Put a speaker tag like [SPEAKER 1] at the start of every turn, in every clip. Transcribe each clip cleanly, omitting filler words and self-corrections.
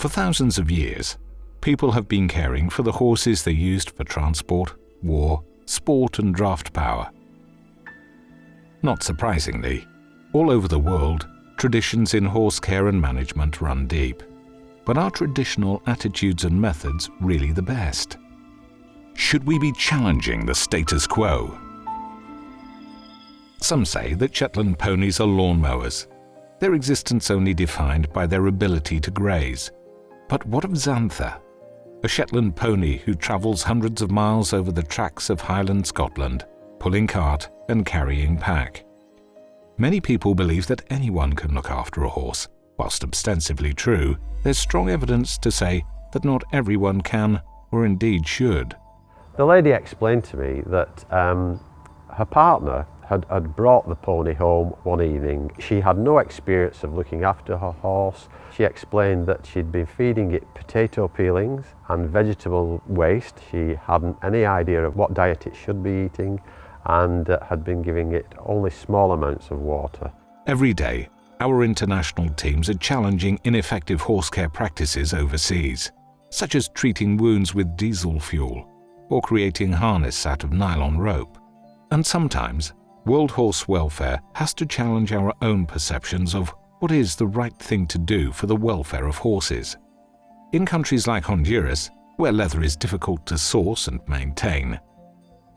[SPEAKER 1] For thousands of years, people have been caring for the horses they used for transport, war, sport and draft power. Not surprisingly, all over the world, traditions in horse care and management run deep. But are traditional attitudes and methods really the best? Should we be challenging the status quo? Some say that Shetland ponies are lawnmowers, their existence only defined by their ability to graze. But what of Xantha, a Shetland pony who travels hundreds of miles over the tracks of Highland Scotland, pulling cart and carrying pack? Many people believe that anyone can look after a horse. Whilst ostensibly true, there's strong evidence to say that not everyone can or indeed should.
[SPEAKER 2] The lady explained to me that her partner had brought the pony home one evening. She had no experience of looking after her horse. She explained that she'd been feeding it potato peelings and vegetable waste. She hadn't any idea of what diet it should be eating and had been giving it only small amounts of water.
[SPEAKER 1] Every day, our international teams are challenging ineffective horse care practices overseas, such as treating wounds with diesel fuel or creating harness out of nylon rope. And sometimes, World Horse Welfare has to challenge our own perceptions of what is the right thing to do for the welfare of horses. In countries like Honduras, where leather is difficult to source and maintain,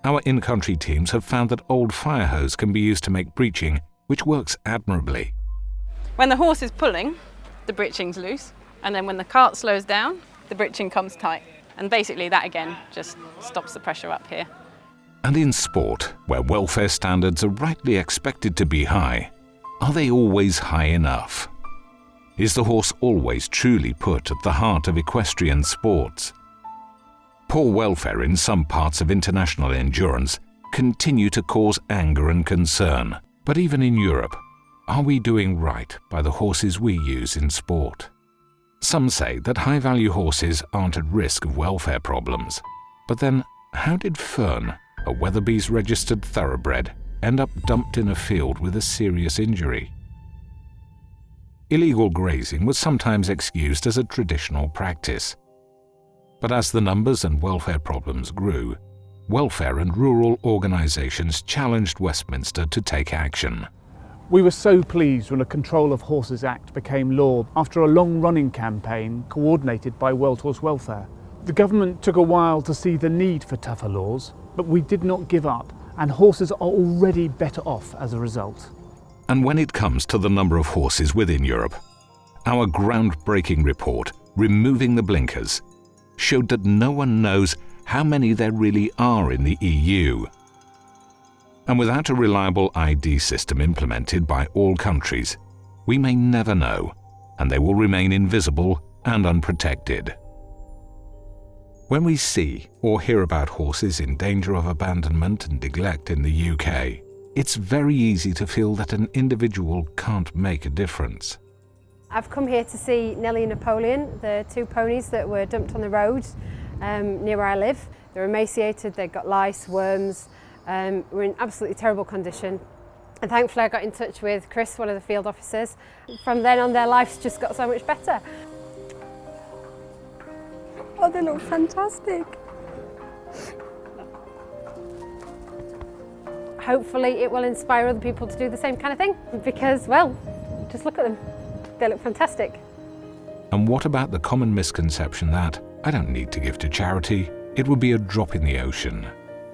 [SPEAKER 1] our in-country teams have found that old fire hose can be used to make breeching, which works admirably.
[SPEAKER 3] When the horse is pulling, the breeching's loose, and then when the cart slows down, the breeching comes tight. And basically that again just stops the pressure up here.
[SPEAKER 1] And in sport, where welfare standards are rightly expected to be high, are they always high enough? Is the horse always truly put at the heart of equestrian sports? Poor welfare in some parts of international endurance continue to cause anger and concern. But even in Europe, are we doing right by the horses we use in sport? Some say that high-value horses aren't at risk of welfare problems. But then, how did Fern, a Weatherby's registered thoroughbred, end up dumped in a field with a serious injury? Illegal grazing was sometimes excused as a traditional practice. But as the numbers and welfare problems grew, welfare and rural organisations challenged Westminster to take action.
[SPEAKER 4] We were so pleased when a Control of Horses Act became law after a long-running campaign coordinated by World Horse Welfare. The government took a while to see the need for tougher laws, but we did not give up, and horses are already better off as a result.
[SPEAKER 1] And when it comes to the number of horses within Europe, our groundbreaking report, Removing the Blinkers, showed that no one knows how many there really are in the EU. And without a reliable ID system implemented by all countries, we may never know, and they will remain invisible and unprotected. When we see or hear about horses in danger of abandonment and neglect in the UK, it's very easy to feel that an individual can't make a difference.
[SPEAKER 5] I've come here to see Nellie and Napoleon, the two ponies that were dumped on the road near where I live. They're emaciated, they've got lice, worms, we're in absolutely terrible condition. And thankfully I got in touch with Chris, one of the field officers. From then on their lives just got so much better.
[SPEAKER 6] Oh, they look fantastic.
[SPEAKER 5] Hopefully it will inspire other people to do the same kind of thing because, well, just look at them. They look fantastic.
[SPEAKER 1] And what about the common misconception that I don't need to give to charity, it would be a drop in the ocean?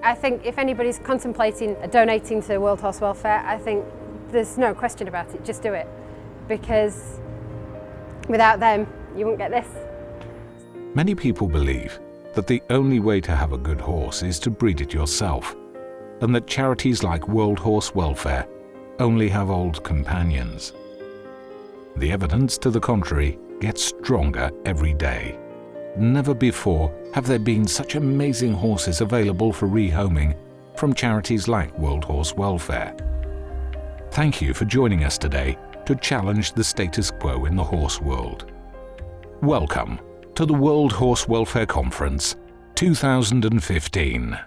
[SPEAKER 5] I think if anybody's contemplating donating to World Horse Welfare, I think there's no question about it, just do it. Because without them, you won't get this.
[SPEAKER 1] Many people believe that the only way to have a good horse is to breed it yourself, and that charities like World Horse Welfare only have old companions. The evidence to the contrary gets stronger every day. Never before have there been such amazing horses available for rehoming from charities like World Horse Welfare. Thank you for joining us today to challenge the status quo in the horse world. Welcome to the World Horse Welfare Conference 2015.